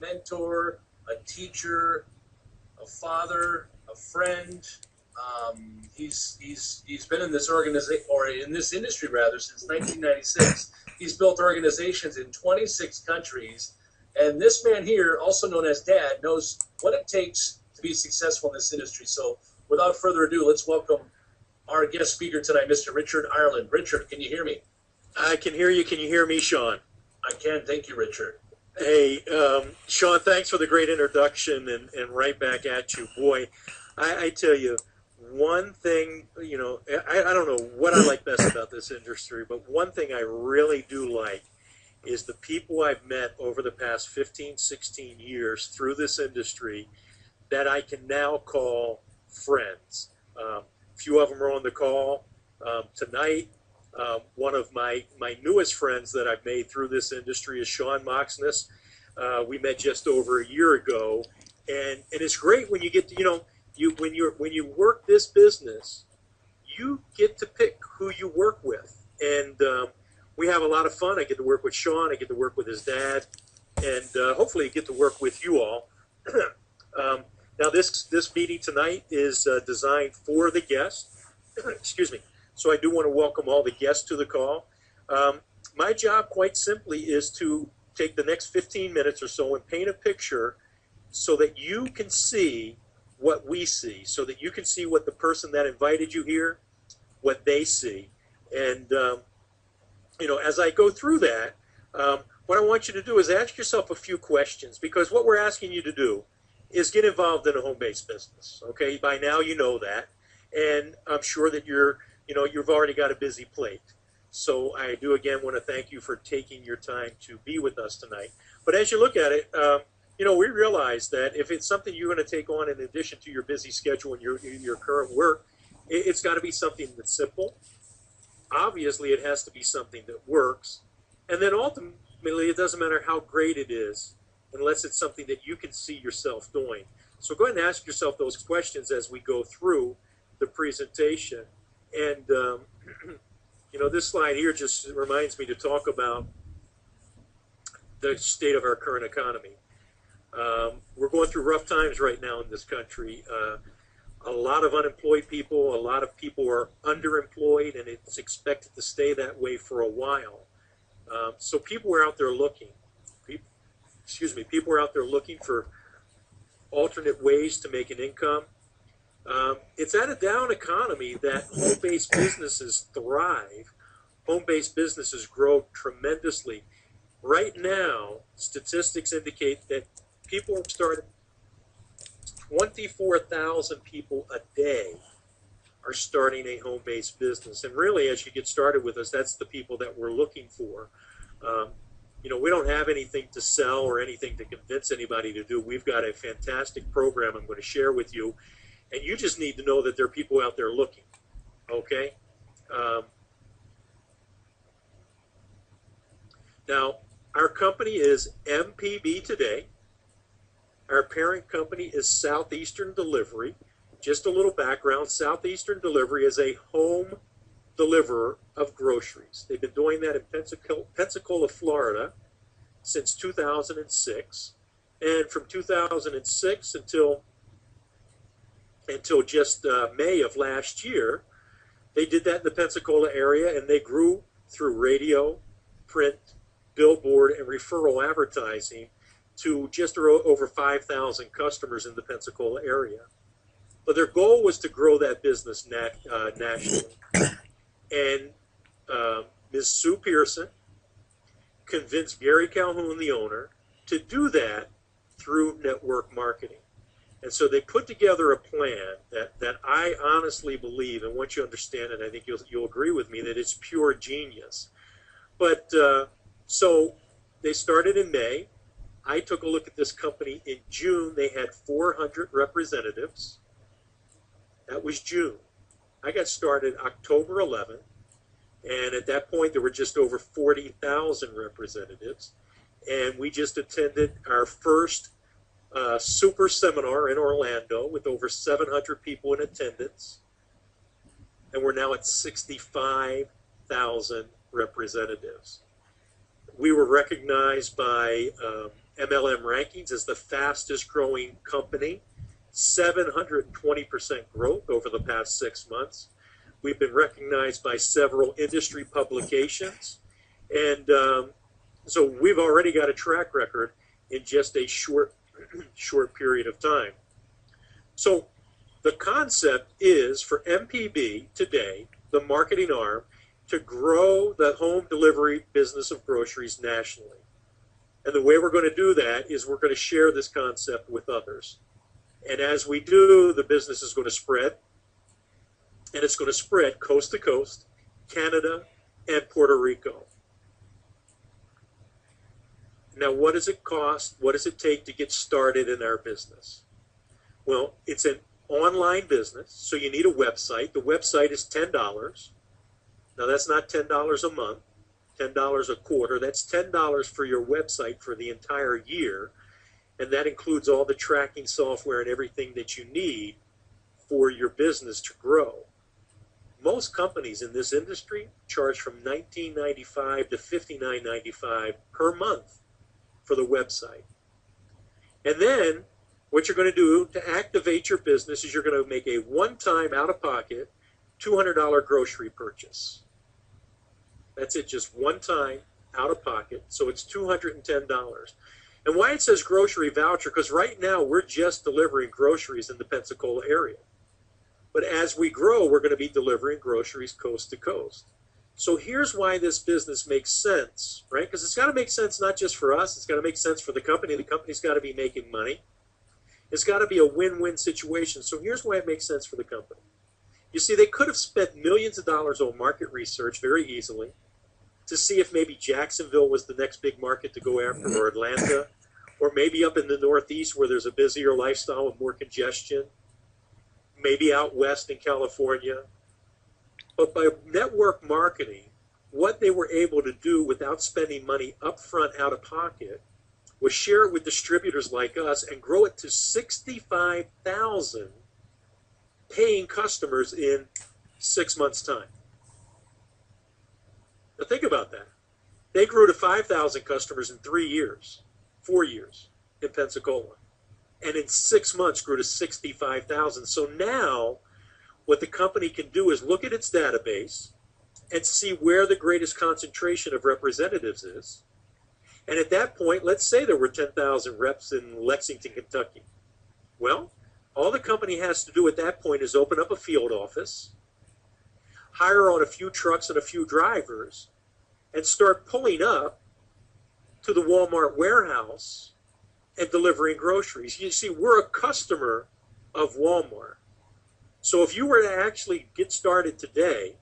mentor, a teacher, a father, a friend. He's been in this organization, or in this industry rather, since 1996. He's built organizations in 26 countries, and this man here, also known as Dad, knows what it takes to be successful in this industry. So, without further ado, let's welcome our guest speaker tonight, Mr. Richard Ireland. Richard, can you hear me? I can hear you. Can you hear me, Sean? I can. Thank you, Richard. Hey, Sean, thanks for the great introduction, and right back at you. Boy, I tell you, one thing, you know, I don't know what I like best about this industry, but one thing I really do like is the people I've met over the past 15, 16 years through this industry that I can now call friends. A few of them are on the call tonight. One of my newest friends that I've made through this industry is Sean Moxness. We met just over a year ago, and it's great when you get to, you know, when you work this business, you get to pick who you work with, and we have a lot of fun. I get to work with Sean. I get to work with his dad, and hopefully get to work with you all. Now this meeting tonight is designed for the guests. Excuse me. So I do want to welcome all the guests to the call. My job, quite simply, is to take the next 15 minutes or so and paint a picture so that you can see what we see, so that you can see what the person that invited you here, what they see. And, you know, as I go through that, what I want you to do is ask yourself a few questions, because what we're asking you to do is get involved in a home-based business. Okay, by now you know that, and I'm sure that you've already got a busy plate. So I do again want to thank you for taking your time to be with us tonight. But as you look at it, you know, we realize that if it's something you're going to take on in addition to your busy schedule and your current work, it's got to be something that's simple. Obviously, it has to be something that works. And then ultimately, it doesn't matter how great it is, unless it's something that you can see yourself doing. So go ahead and ask yourself those questions as we go through the presentation. And, you know, this slide here just reminds me to talk about the state of our current economy. We're going through rough times right now in this country. A lot of unemployed people, a lot of people are underemployed, and it's expected to stay that way for a while. So people are out there looking. People are out there looking for alternate ways to make an income. It's at a down economy that home-based businesses thrive. Home-based businesses grow tremendously. Right now, statistics indicate that people are starting 24,000 people a day are starting a home-based business. And really, as you get started with us, that's the people that we're looking for. You know, we don't have anything to sell or anything to convince anybody to do. We've got a fantastic program I'm going to share with you. And you just need to know that there are people out there looking, okay? Now, our company is MPB today. Our parent company is Southeastern Delivery. Just a little background, Southeastern Delivery is a home deliverer of groceries. They've been doing that in Pensacola, Florida since 2006. And from 2006 until just May of last year, they did that in the Pensacola area, and they grew through radio, print, billboard, and referral advertising to just over 5,000 customers in the Pensacola area. But their goal was to grow that business nationally. And Ms. Sue Pearson convinced Gary Calhoun, the owner, to do that through network marketing. And so they put together a plan that I honestly believe, and once you understand it, I think you'll agree with me, that it's pure genius. But so they started in May. I took a look at this company in June. They had 400 representatives. That was June. I got started October 11th, and at that point there were just over 40,000 representatives. And we just attended our first super seminar in Orlando with over 700 people in attendance, and we're now at 65,000 representatives. We were recognized by MLM rankings as the fastest growing company, 720% growth over the past 6 months. We've been recognized by several industry publications. And so we've already got a track record in just a short period of time. So the concept is for MPB today, the marketing arm, to grow the home delivery business of groceries nationally. And the way we're going to do that is we're going to share this concept with others. And as we do, the business is going to spread. And it's going to spread coast to coast, Canada, and Puerto Rico. Now, what does it cost? What does it take to get started in our business? Well, it's an online business, so you need a website. The website is $10. Now, that's not $10 a month, $10 a quarter. That's $10 for your website for the entire year, and that includes all the tracking software and everything that you need for your business to grow. Most companies in this industry charge from $19.95 to $59.95 per month for the website. And then what you're going to do to activate your business is you're going to make a one-time out-of-pocket $200 grocery purchase. That's it, just one time out-of-pocket. So it's $210. And why it says grocery voucher, because right now we're just delivering groceries in the Pensacola area. But as we grow, we're going to be delivering groceries coast to coast. So here's why this business makes sense, right? Because it's got to make sense not just for us, it's got to make sense for the company. The company's got to be making money. It's got to be a win-win situation. So here's why it makes sense for the company. You see, they could have spent millions of dollars on market research very easily to see if maybe Jacksonville was the next big market to go after, or Atlanta, or maybe up in the Northeast where there's a busier lifestyle with more congestion, maybe out west in California. But by network marketing, what they were able to do without spending money upfront out of pocket was share it with distributors like us and grow it to 65,000 paying customers in 6 months' time. Now think about that. They grew to 5,000 customers in 3 years, 4 years in Pensacola. And in 6 months grew to 65,000. So now what the company can do is look at its database and see where the greatest concentration of representatives is. And at that point, let's say there were 10,000 reps in Lexington, Kentucky. Well, all the company has to do at that point is open up a field office, hire on a few trucks and a few drivers, and start pulling up to the Walmart warehouse and delivering groceries. You see, we're a customer of Walmart. So if you were to actually get started today,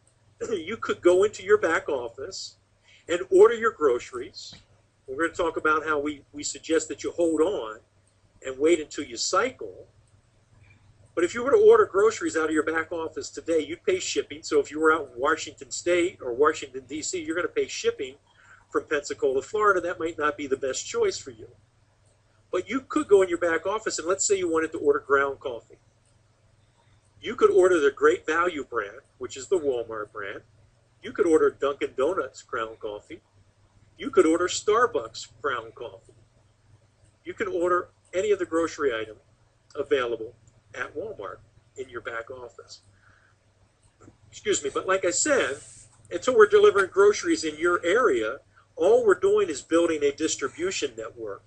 you could go into your back office and order your groceries. We're going to talk about how we suggest that you hold on and wait until you cycle. But if you were to order groceries out of your back office today, you'd pay shipping. So if you were out in Washington State or Washington, D.C., you're going to pay shipping from Pensacola, Florida. That might not be the best choice for you. But you could go in your back office, and let's say you wanted to order ground coffee. You could order the Great Value brand, which is the Walmart brand. You could order Dunkin' Donuts ground coffee. You could order Starbucks ground coffee. You can order any of the grocery item available at Walmart in your back office. Excuse me, but like I said, until we're delivering groceries in your area, all we're doing is building a distribution network.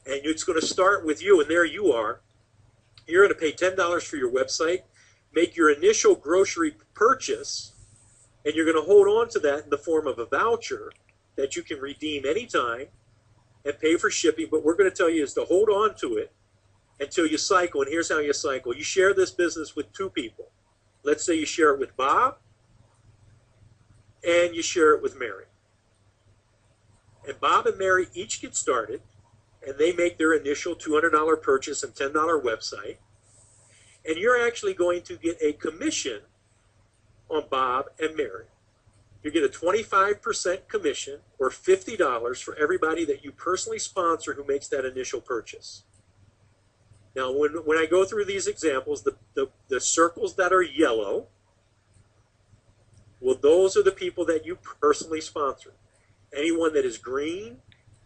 And it's going to start with you, and there you are. You're going to pay $10 for your website, make your initial grocery purchase, and you're going to hold on to that in the form of a voucher that you can redeem anytime and pay for shipping. But we're going to tell you is to hold on to it until you cycle. And here's how you cycle. You share this business with two people. Let's say you share it with Bob and you share it with Mary. And Bob and Mary each get started, and they make their initial $200 purchase and $10 website. And you're actually going to get a commission on Bob and Mary. You get a 25% commission, or $50 for everybody that you personally sponsor who makes that initial purchase. Now, when I go through these examples, the circles that are yellow, well, those are the people that you personally sponsor. Anyone that is green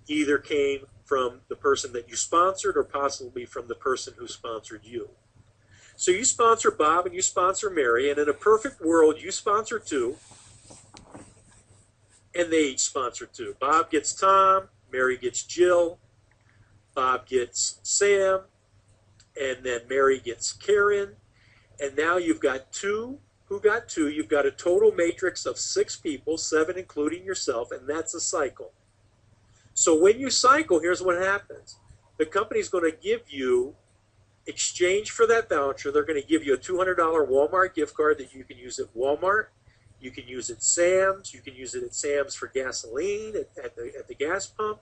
either came from the person that you sponsored or possibly from the person who sponsored you. So you sponsor Bob and you sponsor Mary, and in a perfect world, you sponsor two, and they each sponsor two. Bob gets Tom, Mary gets Jill, Bob gets Sam, and then Mary gets Karen, and now you've got two who got two. You've got a total matrix of 6 people, 7 including yourself, and that's a cycle. So when you cycle, here's what happens. The company's going to give you, exchange for that voucher, they're going to give you a $200 Walmart gift card that you can use at Walmart. You can use it at Sam's. You can use it at Sam's for gasoline at the gas pump.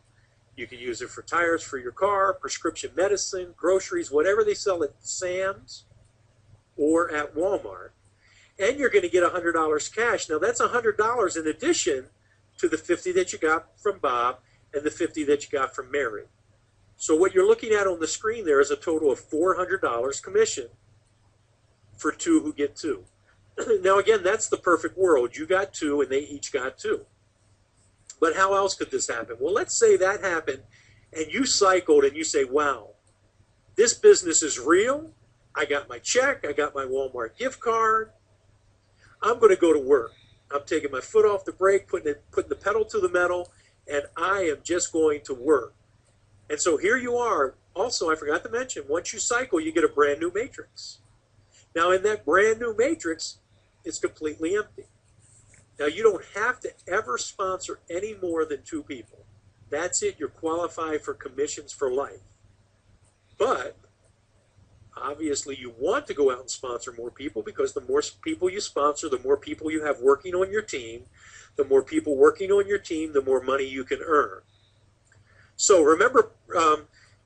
You can use it for tires for your car, prescription medicine, groceries, whatever they sell at Sam's or at Walmart. And you're going to get $100 cash. Now, that's $100 in addition to the $50 that you got from Bob and the $50 that you got from Mary. So what you're looking at on the screen there is a total of $400 commission for 2 who get 2. Now, again, that's the perfect world. You got 2 and they each got 2. But how else could this happen? Well, let's say that happened and you cycled and you say, wow, this business is real. I got my check. I got my Walmart gift card. I'm going to go to work. I'm taking my foot off the brake, putting the pedal to the metal, and I am just going to work. And so here you are. Also, I forgot to mention, once you cycle, you get a brand new matrix. Now, in that brand new matrix, it's completely empty. Now, you don't have to ever sponsor any more than 2 people. That's it. You're qualified for commissions for life. But obviously, you want to go out and sponsor more people because the more people you sponsor, the more people you have working on your team. The more people working on your team, the more money you can earn. So remember,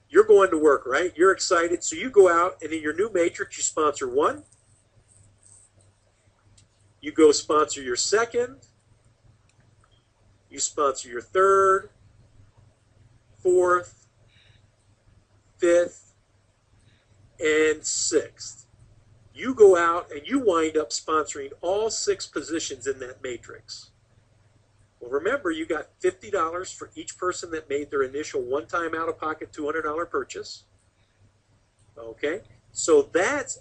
you're going to work, right? You're excited. So you go out, and in your new matrix, you sponsor 1. You go sponsor your 2nd. You sponsor your 3rd, 4th, 5th, and 6th. You go out and you wind up sponsoring all 6 positions in that matrix. Well, remember, you got $50 for each person that made their initial one-time out-of-pocket $200 purchase. Okay, so that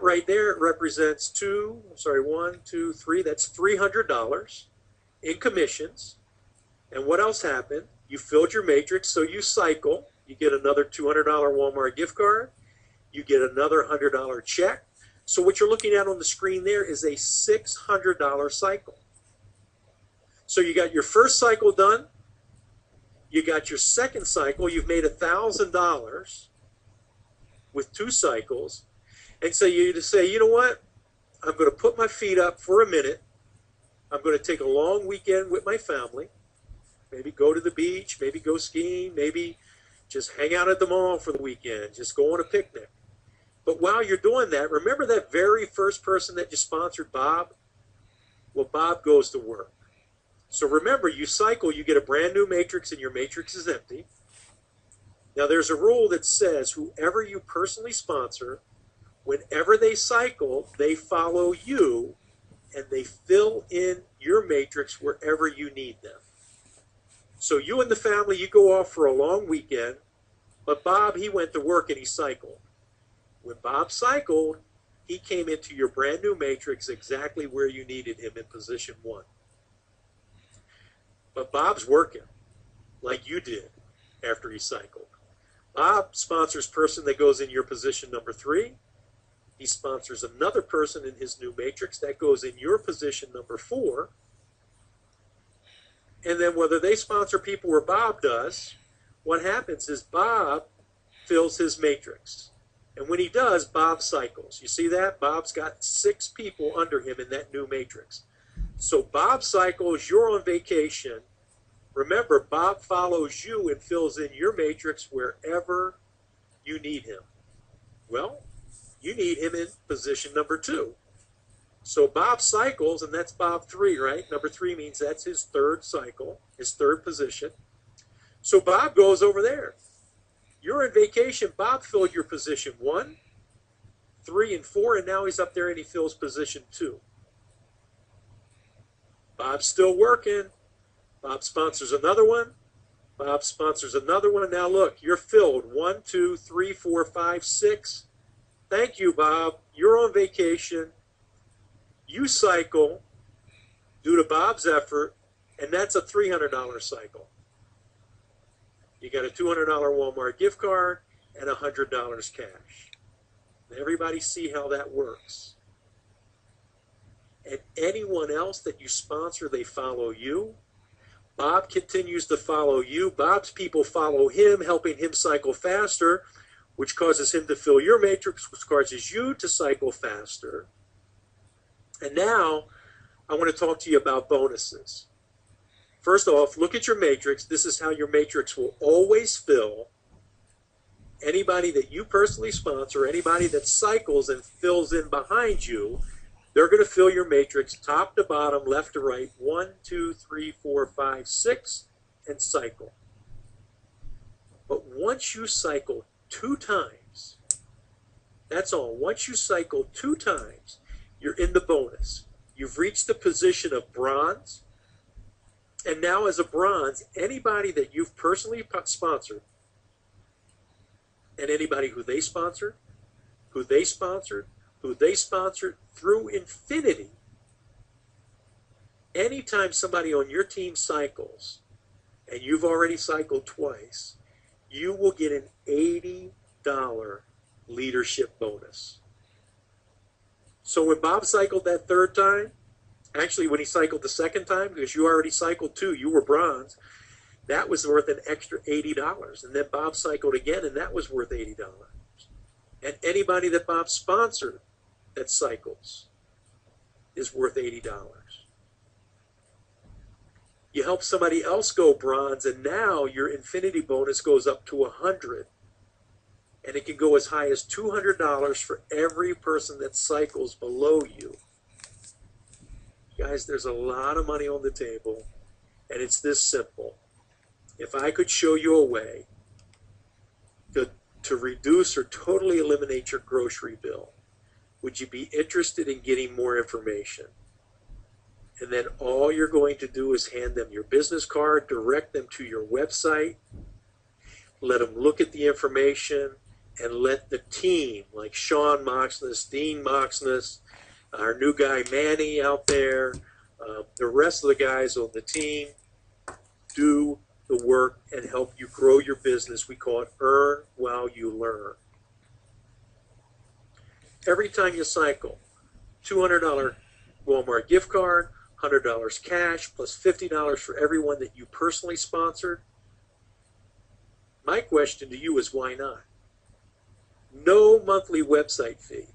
right there represents 1, 2, 3, that's $300 in commissions. And what else happened? You filled your matrix, so you cycle. You get another $200 Walmart gift card. You get another $100 check. So what you're looking at on the screen there is a $600 cycle. So you got your first cycle done. You got your second cycle. You've made $1,000 with 2 cycles. And so you just say, you know what? I'm going to put my feet up for a minute. I'm going to take a long weekend with my family. Maybe go to the beach. Maybe go skiing. Maybe just hang out at the mall for the weekend. Just go on a picnic. But while you're doing that, remember that very first person that you sponsored, Bob? Well, Bob goes to work. So remember, you cycle, you get a brand new matrix, and your matrix is empty. Now, there's a rule that says whoever you personally sponsor, whenever they cycle, they follow you, and they fill in your matrix wherever you need them. So you and the family, you go off for a long weekend, but Bob, he went to work and he cycled. When Bob cycled, he came into your brand new matrix exactly where you needed him in position 1. But Bob's working like you did after he cycled. Bob sponsors person that goes in your position number 3. He sponsors another person in his new matrix that goes in your position number 4. And then whether they sponsor people or Bob does, what happens is Bob fills his matrix. And when he does, Bob cycles. You see that? Bob's got 6 people under him in that new matrix. So Bob cycles, you're on vacation. Remember, Bob follows you and fills in your matrix wherever you need him. Well, you need him in position number 2. So Bob cycles, and that's Bob 3, right? Number 3 means that's his 3rd cycle, his 3rd position. So Bob goes over there. You're on vacation. Bob filled your position 1, 3, and 4, and now he's up there and he fills position 2. Bob's still working. Bob sponsors another one. Bob sponsors another one. Now look, you're filled. 1, 2, 3, 4, 5, 6. Thank you, Bob. You're on vacation. You cycle due to Bob's effort, and that's a $300 cycle. You got a $200 Walmart gift card and $100 cash. Everybody see how that works. And anyone else that you sponsor, they follow you. Bob continues to follow you. Bob's people follow him, helping him cycle faster, which causes him to fill your matrix, which causes you to cycle faster. And now I want to talk to you about bonuses. First off, look at your matrix. This is how your matrix will always fill. Anybody that you personally sponsor, anybody that cycles and fills in behind you, they're going to fill your matrix top to bottom, left to right, 1, 2, 3, 4, 5, 6, and cycle. But once you cycle 2 times, that's all. Once you cycle 2 times, you're in the bonus. You've reached the position of bronze. And now as a bronze, anybody that you've personally sponsored, and anybody who they sponsored, who they sponsored, who they sponsored through infinity, anytime somebody on your team cycles, and you've already cycled twice, you will get an $80 leadership bonus. So when Bob cycled that 3rd time, actually when he cycled the 2nd time, because you already cycled 2, you were bronze, that was worth an extra $80. And then Bob cycled again, and that was worth $80. And anybody that Bob sponsored that cycles is worth $80. You help somebody else go bronze, and now your infinity bonus goes up to $100. And it can go as high as $200 for every person that cycles below you. Guys, there's a lot of money on the table, and it's this simple. If I could show you a way to reduce or totally eliminate your grocery bill, would you be interested in getting more information? And then all you're going to do is hand them your business card, direct them to your website, let them look at the information, and let the team, like Sean Moxness, Dean Moxness, our new guy Manny out there, the rest of the guys on the team, do the work and help you grow your business. We call it earn while you learn. Every time you cycle, $200 Walmart gift card, $100 cash, plus $50 for everyone that you personally sponsored. My question to you is, why not? No monthly website fee.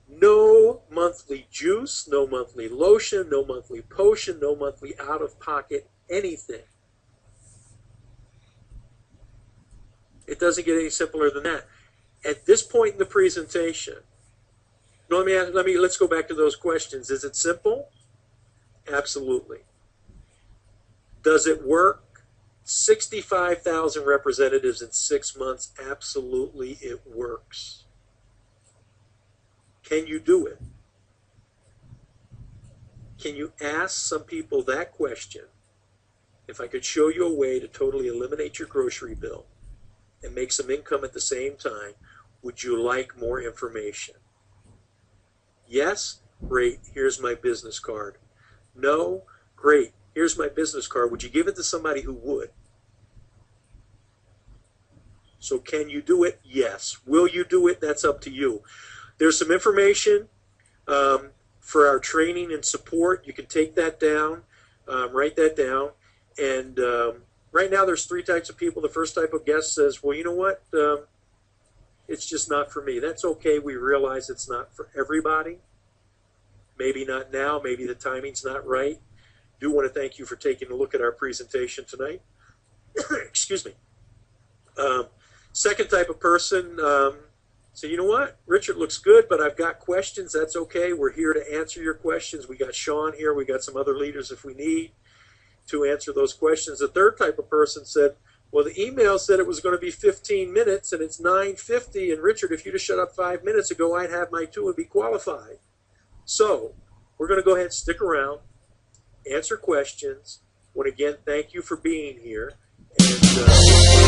No monthly juice, no monthly lotion, no monthly potion, no monthly out-of-pocket anything. It doesn't get any simpler than that. At this point in the presentation, let's go back to those questions. Is it simple? Absolutely. Does it work? 65,000 representatives in 6 months. Absolutely, it works. Can you do it? Can you ask some people that question? If I could show you a way to totally eliminate your grocery bill and make some income at the same time, would you like more information? Yes? Great. Here's my business card. No? Great. Here's my business card. Would you give it to somebody who would? So can you do it? Yes. Will you do it? That's up to you. There's some information for our training and support. You can take that down, write that down. And right now there's 3 types of people. The first type of guest says, well, you know what? It's just not for me. That's okay. We realize it's not for everybody. Maybe not now. Maybe the timing's not right. Do want to thank you for taking a look at our presentation tonight. Excuse me. Second type of person, so you know what? Richard looks good, but I've got questions. That's okay. We're here to answer your questions. We got Sean here. We got some other leaders if we need to answer those questions. The third type of person said, well, the email said it was going to be 15 minutes, and it's 9:50. And Richard, if you'd have shut up 5 minutes ago, I'd have my 2 and be qualified. So we're going to go ahead and stick around, answer questions. Want to again thank you for being here. and